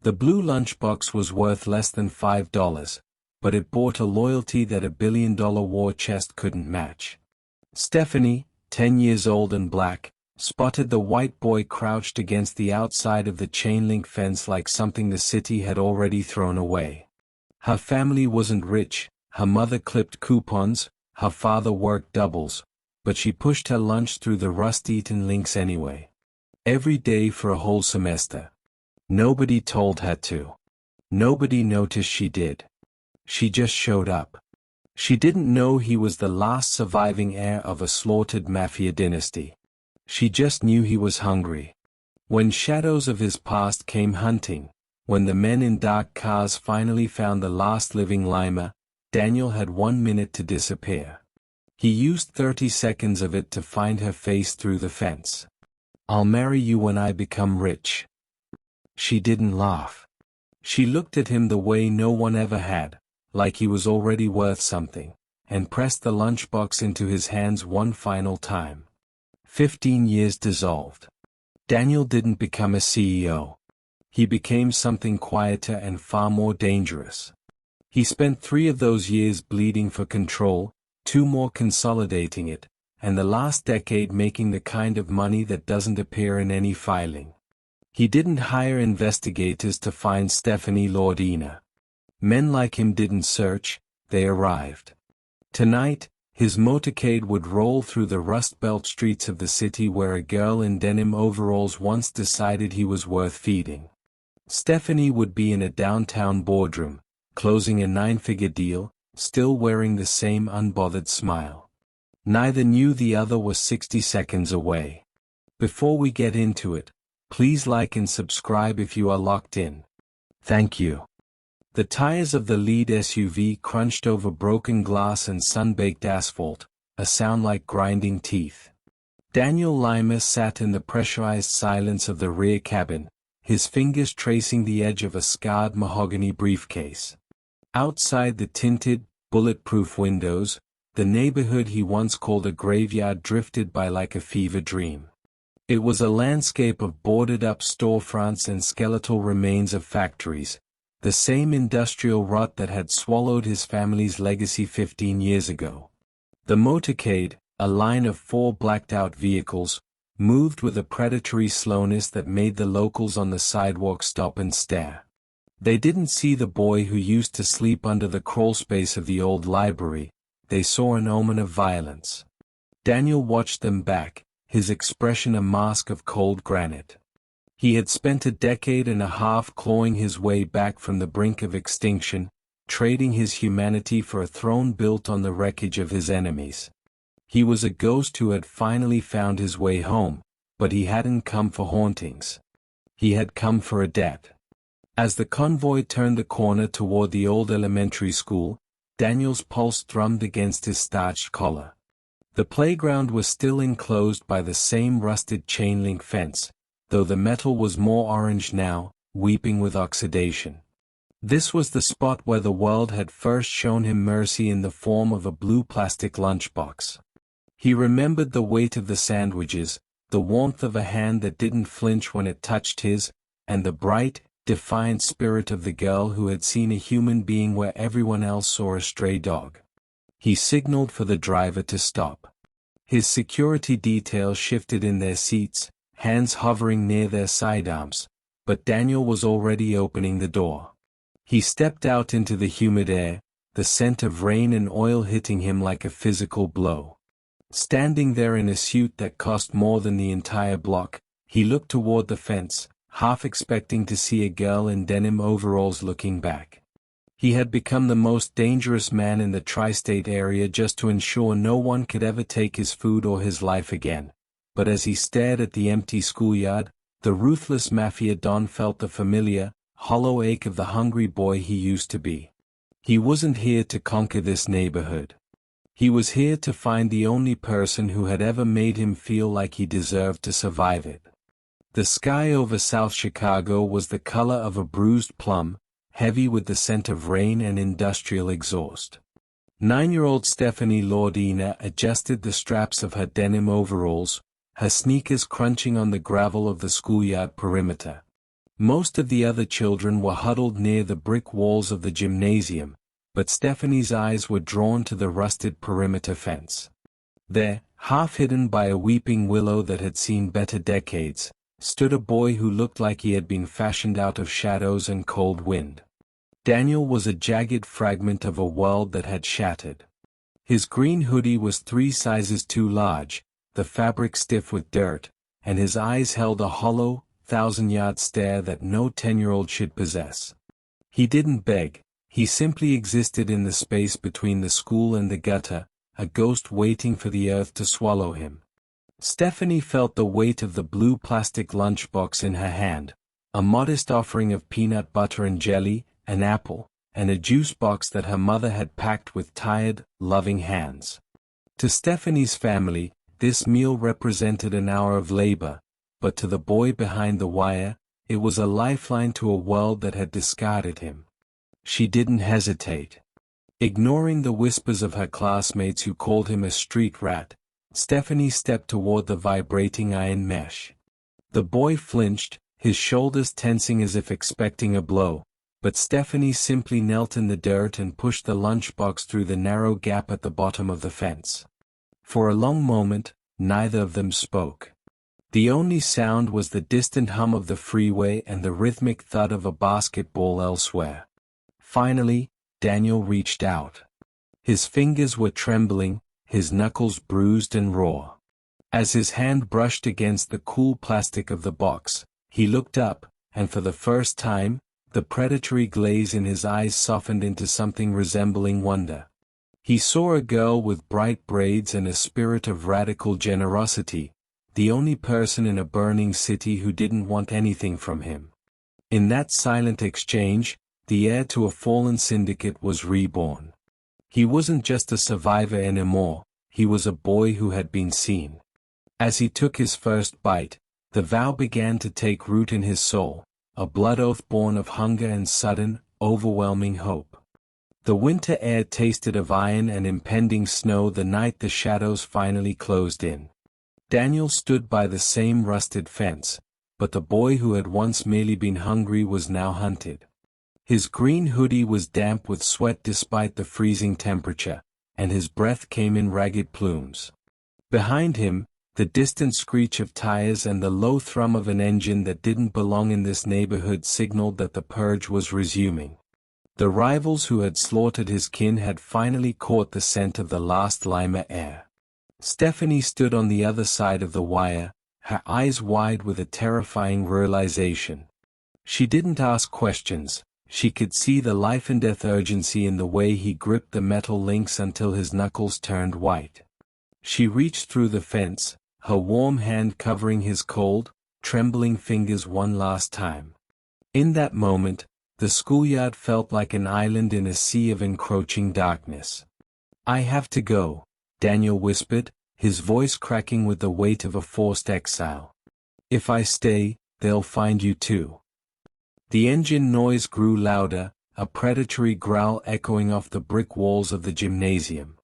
The blue lunchbox was worth less than $5, but it bought a loyalty that a billion-dollar war chest couldn't match. Stephanie, 10 years old and black, spotted the white boy crouched against the outside of the chain-link fence like something the city had already thrown away. Her family wasn't rich, her mother clipped coupons, her father worked doubles, but she pushed her lunch through the rust-eaten links anyway. Every day for a whole semester. Nobody told her to. Nobody noticed she did. She just showed up. She didn't know he was the last surviving heir of a slaughtered mafia dynasty. She just knew he was hungry. When shadows of his past came hunting, when the men in dark cars finally found the last living Lymer, Daniel had 1 minute to disappear. He used 30 seconds of it to find her face through the fence. "I'll marry you when I become rich." She didn't laugh. She looked at him the way no one ever had, like he was already worth something, and pressed the lunchbox into his hands one final time. 15 years dissolved. Daniel didn't become a CEO. He became something quieter and far more dangerous. He spent 3 of those years bleeding for control, 2 more consolidating it, and the last decade making the kind of money that doesn't appear in any filing. He didn't hire investigators to find Stephanie Lordina. Men like him didn't search, they arrived. Tonight, his motorcade would roll through the rust-belt streets of the city where a girl in denim overalls once decided he was worth feeding. Stephanie would be in a downtown boardroom, closing a 9-figure deal, still wearing the same unbothered smile. Neither knew the other was 60 seconds away. Before we get into it, please like and subscribe if you are locked in. Thank you. The tires of the lead SUV crunched over broken glass and sun-baked asphalt, a sound like grinding teeth. Daniel Lymer sat in the pressurized silence of the rear cabin, his fingers tracing the edge of a scarred mahogany briefcase. Outside the tinted, bulletproof windows, the neighborhood he once called a graveyard drifted by like a fever dream. It was a landscape of boarded-up storefronts and skeletal remains of factories, the same industrial rot that had swallowed his family's legacy 15 years ago. The motorcade, a line of 4 blacked-out vehicles, moved with a predatory slowness that made the locals on the sidewalk stop and stare. They didn't see the boy who used to sleep under the crawlspace of the old library, they saw an omen of violence. Daniel watched them back, his expression a mask of cold granite. He had spent a decade and a half clawing his way back from the brink of extinction, trading his humanity for a throne built on the wreckage of his enemies. He was a ghost who had finally found his way home, but he hadn't come for hauntings. He had come for a debt. As the convoy turned the corner toward the old elementary school, Daniel's pulse thrummed against his starched collar. The playground was still enclosed by the same rusted chain-link fence, though the metal was more orange now, weeping with oxidation. This was the spot where the world had first shown him mercy in the form of a blue plastic lunchbox. He remembered the weight of the sandwiches, the warmth of a hand that didn't flinch when it touched his, and the bright, defiant spirit of the girl who had seen a human being where everyone else saw a stray dog. He signaled for the driver to stop. His security detail shifted in their seats, hands hovering near their sidearms, but Daniel was already opening the door. He stepped out into the humid air, the scent of rain and oil hitting him like a physical blow. Standing there in a suit that cost more than the entire block, he looked toward the fence, half expecting to see a girl in denim overalls looking back. He had become the most dangerous man in the tri-state area just to ensure no one could ever take his food or his life again. But as he stared at the empty schoolyard, the ruthless mafia don felt the familiar, hollow ache of the hungry boy he used to be. He wasn't here to conquer this neighborhood. He was here to find the only person who had ever made him feel like he deserved to survive it. The sky over South Chicago was the color of a bruised plum, heavy with the scent of rain and industrial exhaust. 9-year-old Stephanie Lordina adjusted the straps of her denim overalls, her sneakers crunching on the gravel of the schoolyard perimeter. Most of the other children were huddled near the brick walls of the gymnasium, but Stephanie's eyes were drawn to the rusted perimeter fence. There, half hidden by a weeping willow that had seen better decades, stood a boy who looked like he had been fashioned out of shadows and cold wind. Daniel was a jagged fragment of a world that had shattered. His green hoodie was 3 sizes too large, the fabric stiff with dirt, and his eyes held a hollow, 1,000-yard stare that no 10-year-old should possess. He didn't beg, he simply existed in the space between the school and the gutter, a ghost waiting for the earth to swallow him. Stephanie felt the weight of the blue plastic lunchbox in her hand, a modest offering of peanut butter and jelly, an apple, and a juice box that her mother had packed with tired, loving hands. To Stephanie's family, this meal represented an hour of labor, but to the boy behind the wire, it was a lifeline to a world that had discarded him. She didn't hesitate. Ignoring the whispers of her classmates who called him a street rat, Stephanie stepped toward the vibrating iron mesh. The boy flinched, his shoulders tensing as if expecting a blow, but Stephanie simply knelt in the dirt and pushed the lunchbox through the narrow gap at the bottom of the fence. For a long moment, neither of them spoke. The only sound was the distant hum of the freeway and the rhythmic thud of a basketball elsewhere. Finally, Daniel reached out. His fingers were trembling, his knuckles bruised and raw. As his hand brushed against the cool plastic of the box, he looked up, and for the first time, the predatory glaze in his eyes softened into something resembling wonder. He saw a girl with bright braids and a spirit of radical generosity, the only person in a burning city who didn't want anything from him. In that silent exchange, the heir to a fallen syndicate was reborn. He wasn't just a survivor anymore, he was a boy who had been seen. As he took his first bite, the vow began to take root in his soul, a blood oath born of hunger and sudden, overwhelming hope. The winter air tasted of iron and impending snow the night the shadows finally closed in. Daniel stood by the same rusted fence, but the boy who had once merely been hungry was now hunted. His green hoodie was damp with sweat despite the freezing temperature, and his breath came in ragged plumes. Behind him, the distant screech of tires and the low thrum of an engine that didn't belong in this neighborhood signaled that the purge was resuming. The rivals who had slaughtered his kin had finally caught the scent of the last Lymer heir. Stephanie stood on the other side of the wire, her eyes wide with a terrifying realization. She didn't ask questions, she could see the life-and-death urgency in the way he gripped the metal links until his knuckles turned white. She reached through the fence, her warm hand covering his cold, trembling fingers one last time. In that moment, the schoolyard felt like an island in a sea of encroaching darkness. "I have to go," Daniel whispered, his voice cracking with the weight of a forced exile. "If I stay, they'll find you too." The engine noise grew louder, a predatory growl echoing off the brick walls of the gymnasium.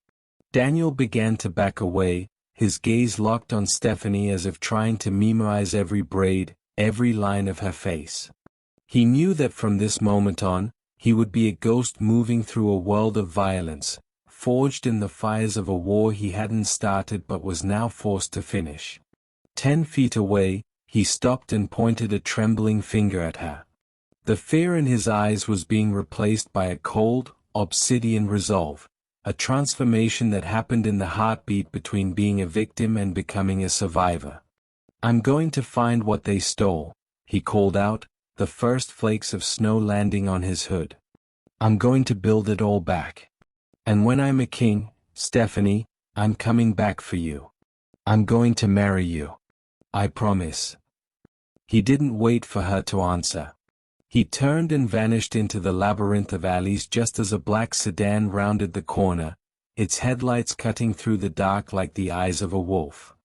Daniel began to back away, his gaze locked on Stephanie as if trying to memorize every braid, every line of her face. He knew that from this moment on, he would be a ghost moving through a world of violence, forged in the fires of a war he hadn't started but was now forced to finish. 10 feet away, he stopped and pointed a trembling finger at her. The fear in his eyes was being replaced by a cold, obsidian resolve, a transformation that happened in the heartbeat between being a victim and becoming a survivor. "I'm going to find what they stole," he called out, the first flakes of snow landing on his hood. "I'm going to build it all back. And when I'm a king, Stephanie, I'm coming back for you. I'm going to marry you. I promise." He didn't wait for her to answer. He turned and vanished into the labyrinth of alleys just as a black sedan rounded the corner, its headlights cutting through the dark like the eyes of a wolf.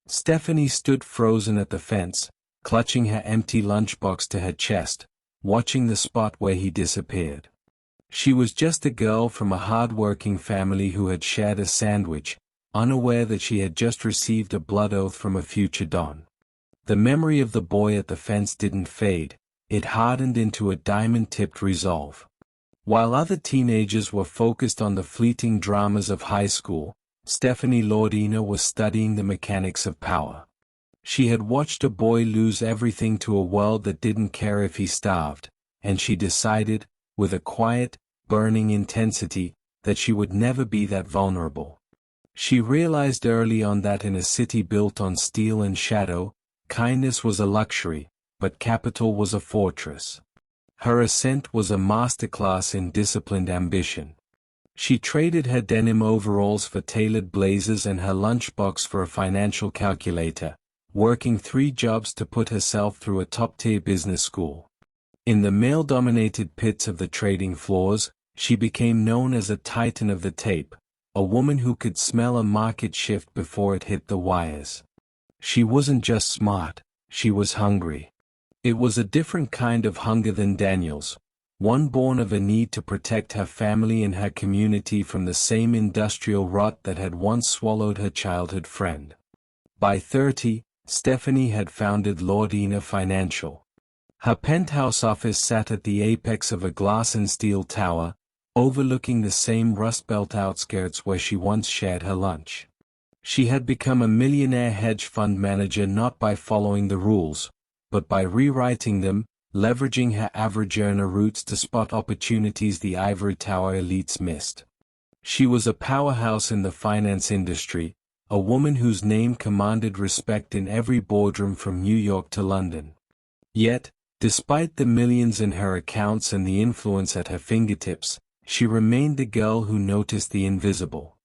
Stephanie stood frozen at the fence, clutching her empty lunchbox to her chest, watching the spot where he disappeared. She was just a girl from a hard-working family who had shared a sandwich, unaware that she had just received a blood oath from a future Don. The memory of the boy at the fence didn't fade, it hardened into a diamond-tipped resolve. While other teenagers were focused on the fleeting dramas of high school, Stephanie Lordina was studying the mechanics of power. She had watched a boy lose everything to a world that didn't care if he starved, and she decided, with a quiet, burning intensity, that she would never be that vulnerable. She realized early on that in a city built on steel and shadow, kindness was a luxury, but capital was a fortress. Her ascent was a masterclass in disciplined ambition. She traded her denim overalls for tailored blazers and her lunchbox for a financial calculator, working 3 jobs to put herself through a top-tier business school. In the male-dominated pits of the trading floors, she became known as a titan of the tape, a woman who could smell a market shift before it hit the wires. She wasn't just smart, she was hungry. It was a different kind of hunger than Daniel's, one born of a need to protect her family and her community from the same industrial rot that had once swallowed her childhood friend. By 30, Stephanie had founded Lordina Financial. Her penthouse office sat at the apex of a glass and steel tower, overlooking the same Rust Belt outskirts where she once shared her lunch. She had become a millionaire hedge fund manager not by following the rules, but by rewriting them, leveraging her average earner roots to spot opportunities the ivory tower elites missed. She was a powerhouse in the finance industry, a woman whose name commanded respect in every boardroom from New York to London. Yet, despite the millions in her accounts and the influence at her fingertips, she remained the girl who noticed the invisible.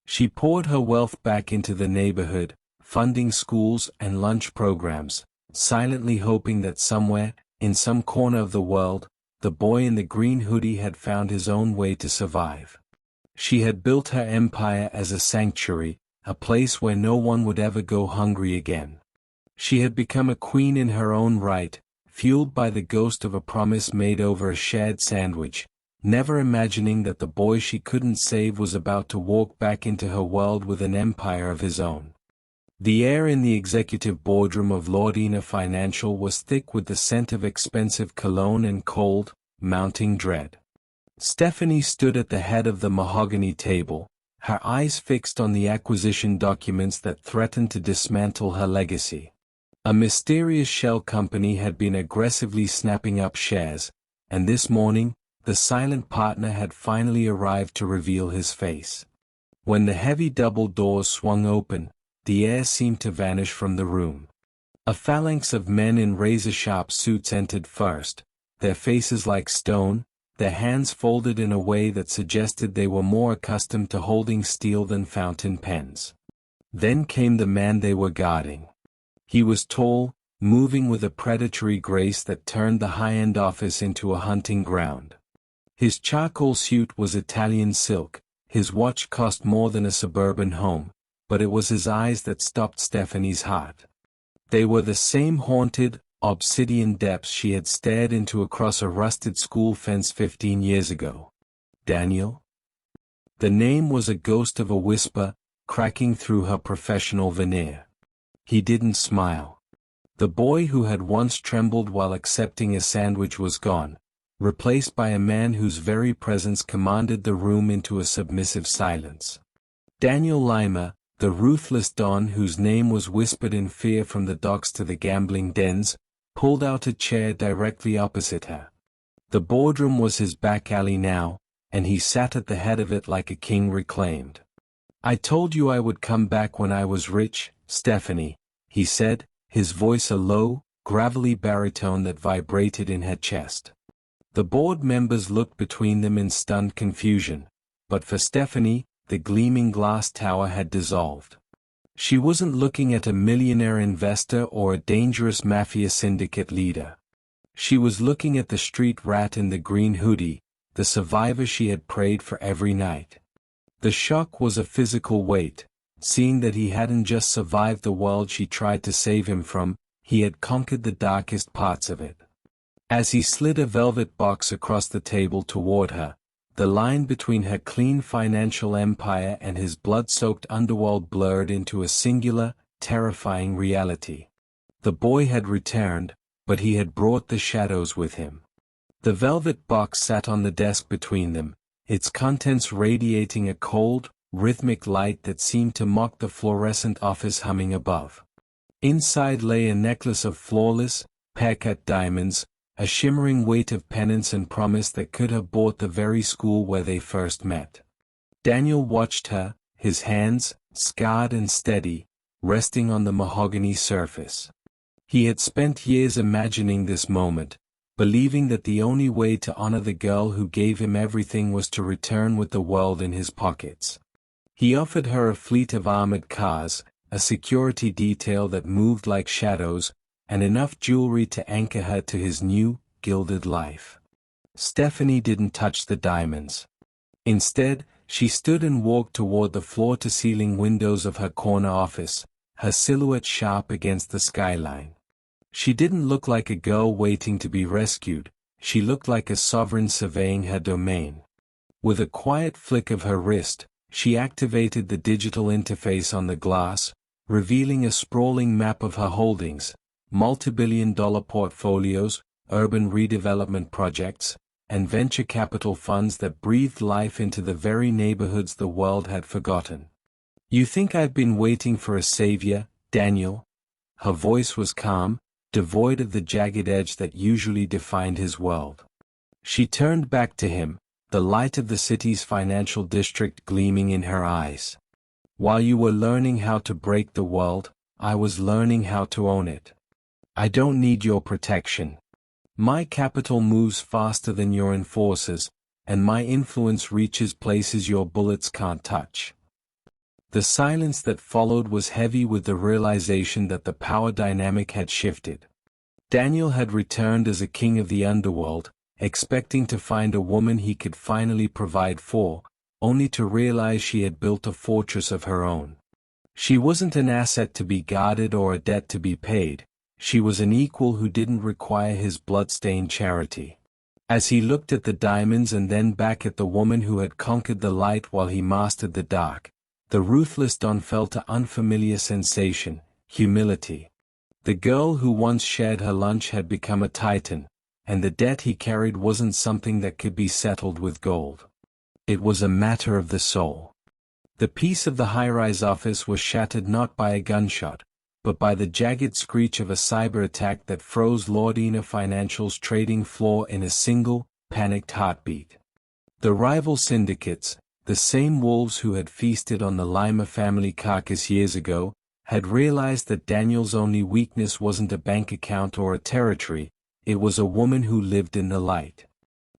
She poured her wealth back into the neighborhood, funding schools and lunch programs, silently hoping that somewhere, in some corner of the world, the boy in the green hoodie had found his own way to survive. She had built her empire as a sanctuary, a place where no one would ever go hungry again. She had become a queen in her own right, fueled by the ghost of a promise made over a shared sandwich, never imagining that the boy she couldn't save was about to walk back into her world with an empire of his own. The air in the executive boardroom of Lordina Financial was thick with the scent of expensive cologne and cold, mounting dread. Stephanie stood at the head of the mahogany table, her eyes fixed on the acquisition documents that threatened to dismantle her legacy. A mysterious shell company had been aggressively snapping up shares, and this morning, the silent partner had finally arrived to reveal his face. When the heavy double doors swung open, the air seemed to vanish from the room. A phalanx of men in razor-sharp suits entered first, their faces like stone, their hands folded in a way that suggested they were more accustomed to holding steel than fountain pens. Then came the man they were guarding. He was tall, moving with a predatory grace that turned the high-end office into a hunting ground. His charcoal suit was Italian silk, his watch cost more than a suburban home, but it was his eyes that stopped Stephanie's heart. They were the same haunted, obsidian depths she had stared into across a rusted school fence 15 years ago. Daniel? The name was a ghost of a whisper, cracking through her professional veneer. He didn't smile. The boy who had once trembled while accepting a sandwich was gone, replaced by a man whose very presence commanded the room into a submissive silence. Daniel Lymer, the ruthless don whose name was whispered in fear from the docks to the gambling dens, pulled out a chair directly opposite her. The boardroom was his back alley now, and he sat at the head of it like a king reclaimed. "I told you I would come back when I was rich, Stephanie," he said, his voice a low, gravelly baritone that vibrated in her chest. The board members looked between them in stunned confusion, but for Stephanie, the gleaming glass tower had dissolved. She wasn't looking at a millionaire investor or a dangerous mafia syndicate leader. She was looking at the street rat in the green hoodie, the survivor she had prayed for every night. The shock was a physical weight, seeing that he hadn't just survived the world she tried to save him from, he had conquered the darkest parts of it. As he slid a velvet box across the table toward her, the line between her clean financial empire and his blood-soaked underworld blurred into a singular, terrifying reality. The boy had returned, but he had brought the shadows with him. The velvet box sat on the desk between them, its contents radiating a cold, rhythmic light that seemed to mock the fluorescent office humming above. Inside lay a necklace of flawless, pear-cut diamonds, a shimmering weight of penance and promise that could have bought the very school where they first met. Daniel watched her, his hands, scarred and steady, resting on the mahogany surface. He had spent years imagining this moment, believing that the only way to honor the girl who gave him everything was to return with the world in his pockets. He offered her a fleet of armored cars, a security detail that moved like shadows, and enough jewelry to anchor her to his new, gilded life. Stephanie didn't touch the diamonds. Instead, she stood and walked toward the floor-to-ceiling windows of her corner office, her silhouette sharp against the skyline. She didn't look like a girl waiting to be rescued, she looked like a sovereign surveying her domain. With a quiet flick of her wrist, she activated the digital interface on the glass, revealing a sprawling map of her holdings, multi-billion-dollar portfolios, urban redevelopment projects, and venture capital funds that breathed life into the very neighborhoods the world had forgotten. "You think I've been waiting for a savior, Daniel?" Her voice was calm, devoid of the jagged edge that usually defined his world. She turned back to him, the light of the city's financial district gleaming in her eyes. "While you were learning how to break the world, I was learning how to own it. I don't need your protection. My capital moves faster than your enforcers, and my influence reaches places your bullets can't touch." The silence that followed was heavy with the realization that the power dynamic had shifted. Daniel had returned as a king of the underworld, expecting to find a woman he could finally provide for, only to realize she had built a fortress of her own. She wasn't an asset to be guarded or a debt to be paid. She was an equal who didn't require his blood-stained charity. As he looked at the diamonds and then back at the woman who had conquered the light while he mastered the dark, the ruthless Don felt an unfamiliar sensation, humility. The girl who once shared her lunch had become a titan, and the debt he carried wasn't something that could be settled with gold. It was a matter of the soul. The peace of the high-rise office was shattered not by a gunshot, but by the jagged screech of a cyber attack that froze Lordina Financial's trading floor in a single, panicked heartbeat. The rival syndicates, the same wolves who had feasted on the Lymer family carcass years ago, had realized that Daniel's only weakness wasn't a bank account or a territory, it was a woman who lived in the light.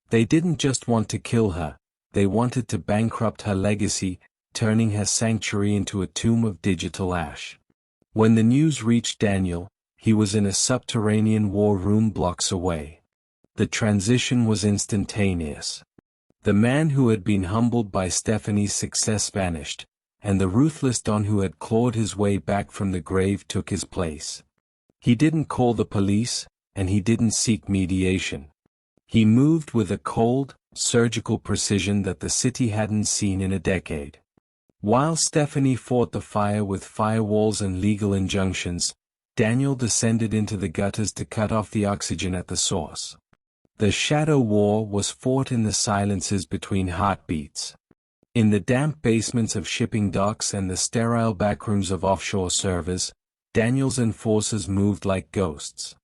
They didn't just want to kill her, they wanted to bankrupt her legacy, turning her sanctuary into a tomb of digital ash. When the news reached Daniel, he was in a subterranean war room blocks away. The transition was instantaneous. The man who had been humbled by Stephanie's success vanished, and the ruthless Don who had clawed his way back from the grave took his place. He didn't call the police, and he didn't seek mediation. He moved with a cold, surgical precision that the city hadn't seen in a decade. While Stephanie fought the fire with firewalls and legal injunctions, Daniel descended into the gutters to cut off the oxygen at the source. The shadow war was fought in the silences between heartbeats. In the damp basements of shipping docks and the sterile backrooms of offshore servers, Daniel's enforcers moved like ghosts.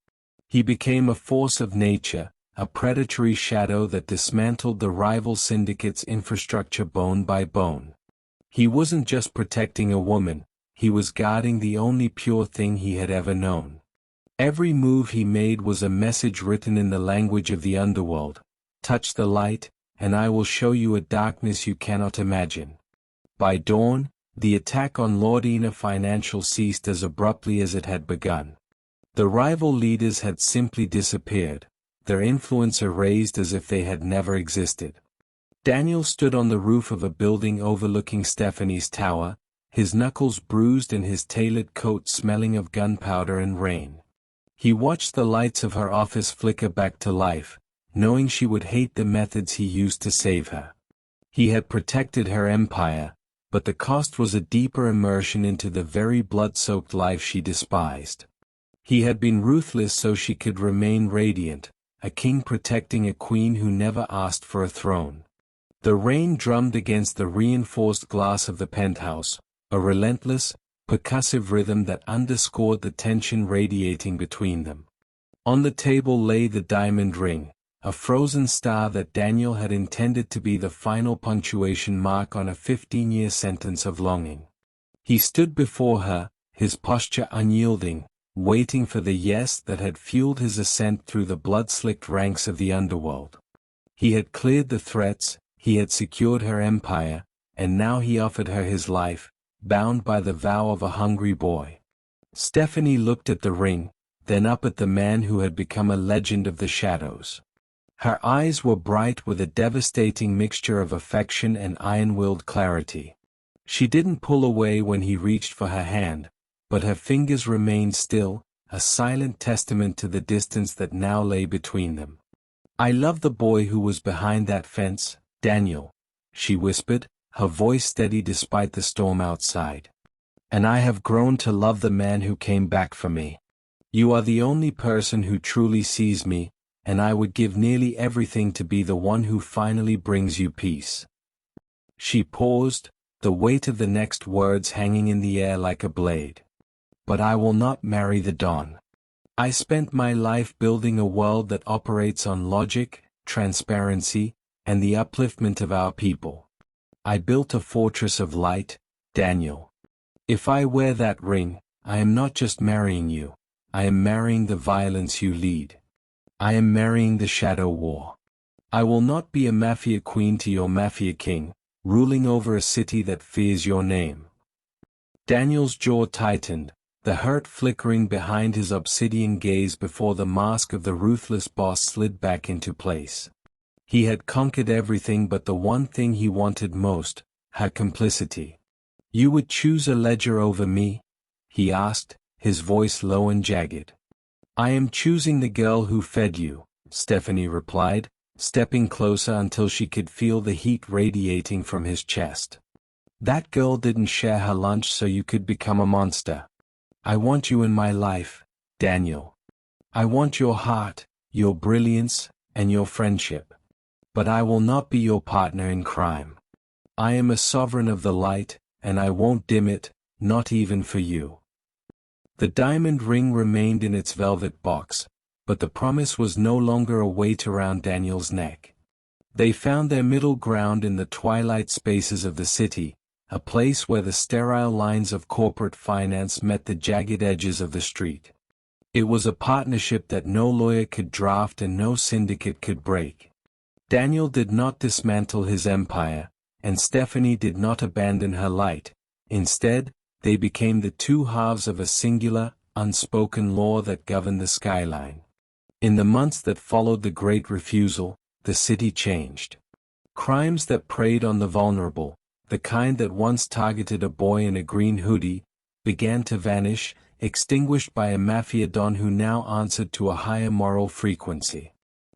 He became a force of nature, a predatory shadow that dismantled the rival syndicate's infrastructure bone by bone. He wasn't just protecting a woman, he was guarding the only pure thing he had ever known. Every move he made was a message written in the language of the underworld: touch the light, and I will show you a darkness you cannot imagine. By dawn, the attack on Lordina Financial ceased as abruptly as it had begun. The rival leaders had simply disappeared, their influence erased as if they had never existed. Daniel stood on the roof of a building overlooking Stephanie's tower, his knuckles bruised and his tailored coat smelling of gunpowder and rain. He watched the lights of her office flicker back to life, knowing she would hate the methods he used to save her. He had protected her empire, but the cost was a deeper immersion into the very blood-soaked life she despised. He had been ruthless so she could remain radiant, a king protecting a queen who never asked for a throne. The rain drummed against the reinforced glass of the penthouse, a relentless, percussive rhythm that underscored the tension radiating between them. On the table lay the diamond ring, a frozen star that Daniel had intended to be the final punctuation mark on a 15-year sentence of longing. He stood before her, his posture unyielding, waiting for the yes that had fueled his ascent through the blood-slicked ranks of the underworld. He had cleared the threats, he had secured her empire, and now he offered her his life, bound by the vow of a hungry boy. Stephanie looked at the ring, then up at the man who had become a legend of the shadows. Her eyes were bright with a devastating mixture of affection and iron-willed clarity. She didn't pull away when he reached for her hand, but her fingers remained still, a silent testament to the distance that now lay between them. "I love the boy who was behind that fence, Daniel," she whispered, her voice steady despite the storm outside. "And I have grown to love the man who came back for me. You are the only person who truly sees me, and I would give nearly everything to be the one who finally brings you peace." She paused, the weight of the next words hanging in the air like a blade. "But I will not marry the Don. I spent my life building a world that operates on logic, transparency, and the upliftment of our people. I built a fortress of light, Daniel. If I wear that ring, I am not just marrying you, I am marrying the violence you lead. I am marrying the shadow war. I will not be a mafia queen to your mafia king, ruling over a city that fears your name." Daniel's jaw tightened, the hurt flickering behind his obsidian gaze before the mask of the ruthless boss slid back into place. He had conquered everything but the one thing he wanted most, her complicity. "You would choose a ledger over me?" he asked, his voice low and jagged. "I am choosing the girl who fed you," Stephanie replied, stepping closer until she could feel the heat radiating from his chest. "That girl didn't share her lunch so you could become a monster. I want you in my life, Daniel. I want your heart, your brilliance, and your friendship. But I will not be your partner in crime. I am a sovereign of the light, and I won't dim it, not even for you." The diamond ring remained in its velvet box, but the promise was no longer a weight around Daniel's neck. They found their middle ground in the twilight spaces of the city, a place where the sterile lines of corporate finance met the jagged edges of the street. It was a partnership that no lawyer could draft and no syndicate could break. Daniel did not dismantle his empire, and Stephanie did not abandon her light. Instead, they became the two halves of a singular, unspoken law that governed the skyline. In the months that followed the Great Refusal, the city changed. Crimes that preyed on the vulnerable, the kind that once targeted a boy in a green hoodie, began to vanish, extinguished by a mafia don who now answered to a higher moral frequency.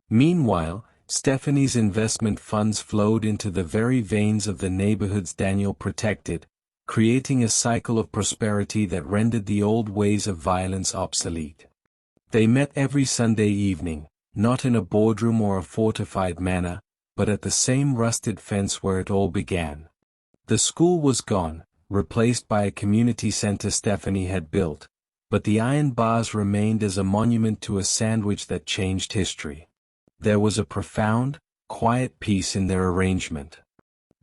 Meanwhile, Stephanie's investment funds flowed into the very veins of the neighborhoods Daniel protected, creating a cycle of prosperity that rendered the old ways of violence obsolete. They met every Sunday evening, not in a boardroom or a fortified manor, but at the same rusted fence where it all began. The school was gone, replaced by a community center Stephanie had built, but the iron bars remained as a monument to a sandwich that changed history. There was a profound, quiet peace in their arrangement.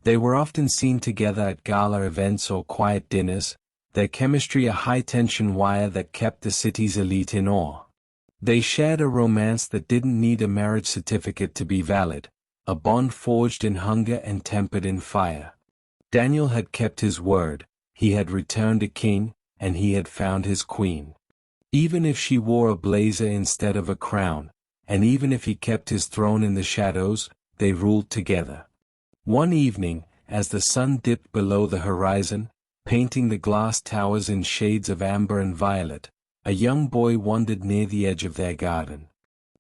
They were often seen together at gala events or quiet dinners, their chemistry a high-tension wire that kept the city's elite in awe. They shared a romance that didn't need a marriage certificate to be valid, a bond forged in hunger and tempered in fire. Daniel had kept his word, he had returned a king, and he had found his queen. Even if she wore a blazer instead of a crown, and even if he kept his throne in the shadows, they ruled together. One evening, as the sun dipped below the horizon, painting the glass towers in shades of amber and violet, a young boy wandered near the edge of their garden.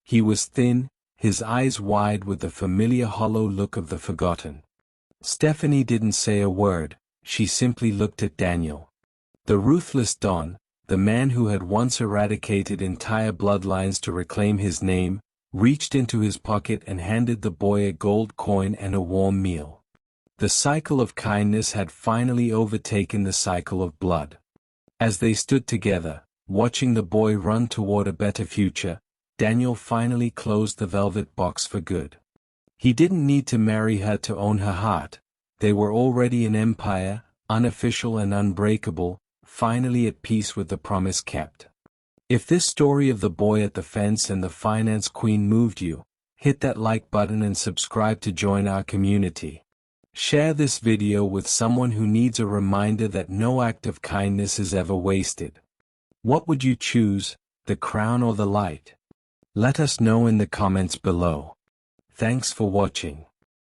He was thin, his eyes wide with the familiar hollow look of the forgotten. Stephanie didn't say a word, she simply looked at Daniel. The ruthless Don, the man who had once eradicated entire bloodlines to reclaim his name, reached into his pocket and handed the boy a gold coin and a warm meal. The cycle of kindness had finally overtaken the cycle of blood. As they stood together, watching the boy run toward a better future, Daniel finally closed the velvet box for good. He didn't need to marry her to own her heart. They were already an empire, unofficial and unbreakable, finally at peace with the promise kept. If this story of the boy at the fence and the finance queen moved you, hit that like button and subscribe to join our community. Share this video with someone who needs a reminder that no act of kindness is ever wasted. What would you choose, the crown or the light? Let us know in the comments below. Thanks for watching.